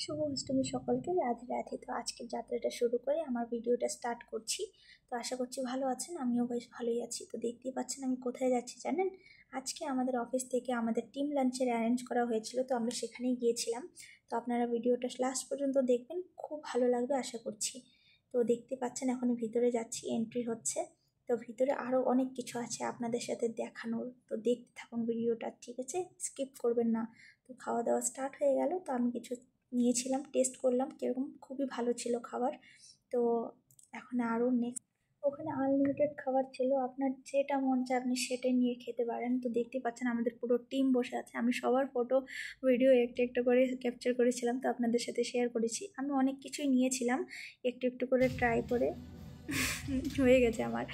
শুভ অষ্টমী সকলকে রাধে রাধে। তো আজকের যাত্রাটা শুরু করে আমার ভিডিওটা স্টার্ট করছি। তো আশা করছি ভালো আছেন, আমিও বেশ ভালোই আছি। তো দেখতেই পাচ্ছেন আমি কোথায় যাচ্ছি জানেন? আজকে আমাদের অফিস থেকে আমাদের টিম লাঞ্চের অ্যারেঞ্জ করা হয়েছিল, তো আমরা সেখানেই গিয়েছিলাম। তো আপনারা ভিডিওটা লাস্ট পর্যন্ত দেখবেন, খুব ভালো লাগবে আশা করছি। তো দেখতে পাচ্ছেন এখন ভিতরে যাচ্ছি, এন্ট্রি হচ্ছে। তো ভিতরে আরও অনেক কিছু আছে আপনাদের সাথে দেখানোর, তো দেখতে থাকুন ভিডিওটা, ঠিক আছে? স্কিপ করবেন না। তো খাওয়া দাওয়া স্টার্ট হয়ে গেল, তো আমি কিছু নিয়েছিলাম, টেস্ট করলাম কীরকম, খুবই ভালো ছিল খাবার। তো এখন আরও নেক্সট ওখানে আনলিমিটেড খাবার ছিল, আপনার যেটা মন চায় আপনি সেটাই নিয়ে খেতে পারেন। তো দেখতে পাচ্ছেন আমাদের পুরো টিম বসে আছে, আমি সবার ফটো ভিডিও একটু একটু করে ক্যাপচার করেছিলাম, তো আপনাদের সাথে শেয়ার করেছি। আমি অনেক কিছুই নিয়েছিলাম, একটু একটু করে ট্রাই করে হয়ে গেছে আমার।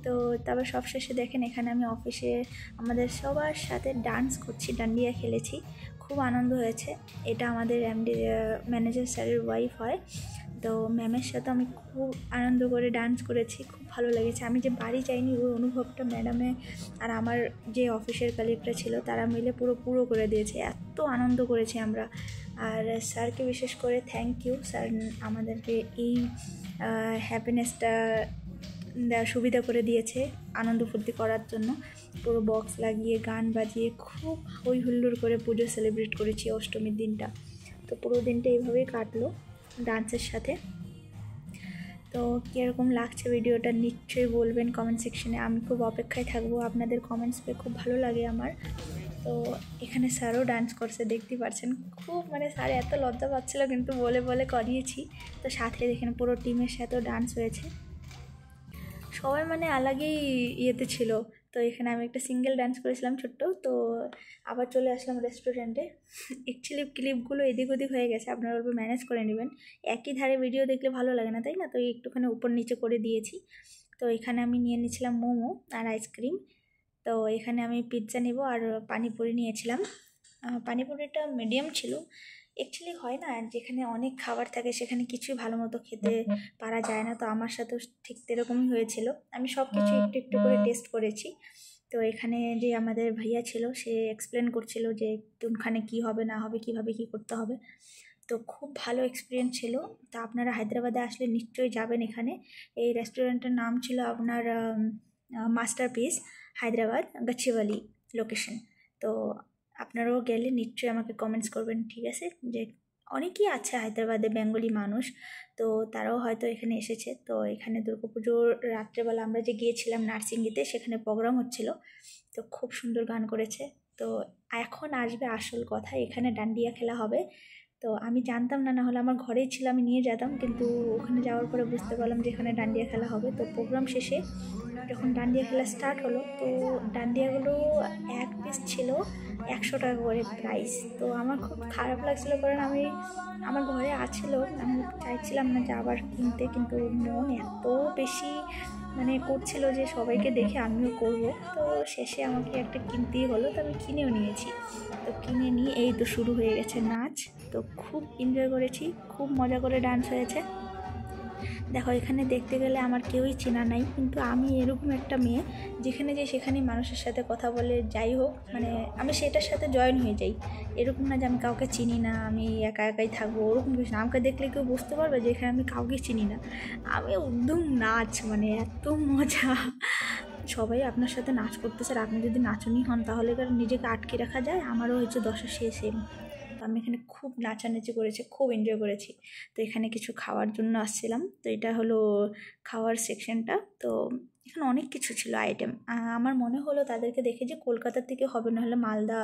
তো তারপর সবশেষে দেখেন এখানে আমি অফিসে আমাদের সবার সাথে ডান্স করছি, ডান্ডিয়া খেলেছি, খুব আনন্দ হয়েছে। এটা আমাদের এমডি ম্যানেজার স্যারের ওয়াইফ হয়, তো ম্যামের সাথে আমি খুব আনন্দ করে ডান্স করেছি, খুব ভালো লেগেছে। আমি যে বাড়ি যাইনি ওই অনুভবটা ম্যাডামে আর আমার যে অফিসের কালিগটা ছিল তারা মিলে পুরো করে দিয়েছে, এত আনন্দ করেছি আমরা। আর স্যারকে বিশেষ করে থ্যাংক ইউ, স্যার আমাদেরকে এই হ্যাপিনেসটা সুবিধা করে দিয়েছে আনন্দ ফুর্তি করার জন্য। পুরো বক্স লাগিয়ে গান বাজিয়ে খুব হই হুল্লোড় করে পুজো সেলিব্রেট করেছি অষ্টমীর দিনটা। তো পুরো দিনটা এইভাবেই কাটলো ডান্সের সাথে। তো কীরকম লাগছে ভিডিওটা নিশ্চয়ই বলবেন কমেন্ট সেকশনে, আমি খুব অপেক্ষায় থাকবো, আপনাদের কমেন্টস পেয়ে খুব ভালো লাগে আমার। তো এখানে স্যারও ডান্স করছে, দেখতে পাচ্ছেন। খুব স্যার এত লজ্জা পাচ্ছিলো, কিন্তু বলে বলে করিয়েছি। তো সাথে দেখেন পুরো টিমের সাথেও ডান্স হয়েছে, সবাই আলাগেই ইয়েতে ছিল। তো এখানে আমি একটা সিঙ্গেল ডান্স করেছিলাম ছোট্ট। তো আবার চলে আসলাম রেস্টুরেন্টে। অ্যাকচুয়ালি ক্লিপগুলো এদিক ওদিক হয়ে গেছে, আপনারা অল্প ম্যানেজ করে নেবেন, একই ধারে ভিডিও দেখলে ভালো লাগে না, তাই না? তো একটুখানি উপর নিচে করে দিয়েছি। তো এখানে আমি নিয়ে নিয়েছিলাম মোমো আর আইসক্রিম। তো এখানে আমি পিৎজা নেব আর পানিপুরি নিয়েছিলাম। পানিপুরিটা মিডিয়াম ছিল। অ্যাকচুয়ালি হয় না, যেখানে অনেক খাবার থাকে সেখানে কিছুই ভালো মতো খেতে পারা যায় না, তো আমার সাথেও ঠিক সেরকমই হয়েছিল। আমি সব কিছু একটু একটু করে টেস্ট করেছি। তো এখানে যে আমাদের ভাইয়া ছিল সে এক্সপ্লেন করছিল যে কোনখানে কী হবে না হবে, কীভাবে কী করতে হবে। তো খুব ভালো এক্সপিরিয়েন্স ছিল। তা আপনারা হায়দ্রাবাদে আসলে নিশ্চয়ই যাবেন এখানে। এই রেস্টুরেন্টের নাম ছিল আপনার মাস্টারপিস, হায়দ্রাবাদ, গাছিওয়ালি লোকেশন। তো আপনারাও গেলে নিশ্চয়ই আমাকে কমেন্টস করবেন, ঠিক আছে? যে অনেকেই আছে হায়দ্রাবাদে বেঙ্গলি মানুষ, তো তারাও হয়তো এখানে এসেছে। তো এখানে দুর্গাপুজোর রাত্রেবেলা আমরা যে গিয়েছিলাম নার্সিংগিতে, সেখানে প্রোগ্রাম হচ্ছিল, তো খুব সুন্দর গান করেছে। তো এখন আসবে আসল কথা, এখানে ডান্ডিয়া খেলা হবে। তো আমি জানতাম না, হলে আমার ঘরেই ছিল, আমি নিয়ে যেতাম, কিন্তু ওখানে যাওয়ার পরে বুঝতে পারলাম যে এখানে ডান্ডিয়া খেলা হবে। তো প্রোগ্রাম শেষে যখন ডান্ডিয়া খেলা স্টার্ট হলো, তো ডান্ডিয়াগুলো এক পিস ছিল 100 টাকা করে প্রাইস। তো আমার খুব খারাপ লাগছিলো, কারণ আমার ঘরে আছিল, আমি চাইছিলাম না যে আবার কিনতে, কিন্তু মন এত বেশি করছিল যে সবাইকে দেখে আমিও করব। তো শেষে আমাকে একটা কিনতেই হলো, তো আমি কিনেও নিয়েছি। তো কিনে নিয়ে এই তো শুরু হয়ে গেছে নাচ। তো খুব এনজয় করেছি, খুব মজা করে ডান্স হয়েছে। দেখো এখানে দেখতে গেলে আমার কেউই চেনা নাই, কিন্তু আমি এরকম একটা মেয়ে যেখানে যাই সেখানেই মানুষের সাথে কথা বলে, যাই হোক আমি সেটার সাথে জয়েন হয়ে যাই। এরকম না যে আমি কাউকে চিনি না, আমি একা একাই থাকবো, ওরকম কিছু না। আমাকে দেখলে কেউ বুঝতে পারবে যে এখানে আমি কাউকে চিনি না। আমি একদম নাচ, এত মজা। সবাই আপনার সাথে নাচ করতেছে, আর আপনি যদি নাচুনি হন তাহলে নিজেকে আটকে রাখা যায়। আমারও হচ্ছে দশা শেষে। তো আমি এখানে খুব নাচানাচি করেছি, খুব এনজয় করেছি। তো এখানে কিছু খাওয়ার জন্য আসছিলাম, তো এটা হলো খাওয়ার সেকশনটা। তো এখানে অনেক কিছু ছিল আইটেম। আমার মনে হলো তাদেরকে দেখে যে কলকাতার থেকে হবে, নাহলে মালদা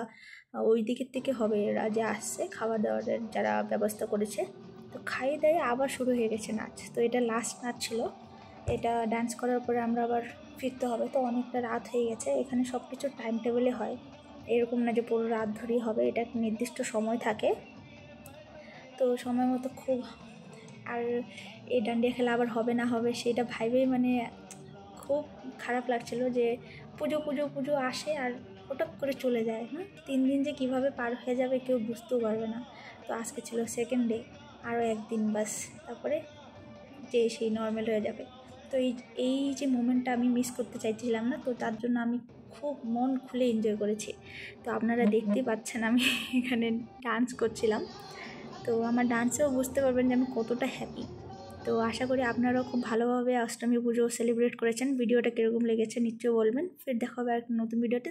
ওই দিকের থেকে হবে এরা যে আসছে খাবার দাবারের যারা ব্যবস্থা করেছে। তো খাইয়ে দাইয়ে আবার শুরু হয়ে গেছে নাচ। তো এটা লাস্ট নাচ ছিল, এটা ডান্স করার পরে আমরা আবার ফিরতে হবে। তো অনেকটা রাত হয়ে গেছে। এখানে সব কিছু টাইম টেবিলে হয়, এরকম না যে পুরো রাত ধরেই হবে, এটা একটা নির্দিষ্ট সময় থাকে। তো সময় মতো খুব, আর এই ডান্ডিয়া খেলা আবার হবে না হবে সেটা ভাইবেই খুব খারাপ লাগছিল যে পুজো পুজো পুজো আসে আর হঠাৎ করে চলে যায়। 3 দিন যে কীভাবে পার হয়ে যাবে কেউ বুঝতেও পারবে না। তো আজকে ছিল সেকেন্ড ডে, আরও একদিন বাস, তারপরে যে সেই নর্মাল হয়ে যাবে। তো এই যে মোমেন্টটা আমি মিস করতে চাইছিলাম না, তো তার জন্য আমি খুব মন খুলে এনজয় করেছি। তো আপনারা দেখতেই পাচ্ছেন আমি এখানে ডান্স করছিলাম। তো আমার ডান্সেও বুঝতে পারবেন যে আমি কতটা হ্যাপি। তো আশা করি আপনারাও খুব ভালোভাবে অষ্টমী পুজো সেলিব্রেট করেছেন। ভিডিওটা কীরকম লেগেছে নিশ্চয়ই বলবেন। ফির দেখা হবে আর একটা নতুন ভিডিওতে।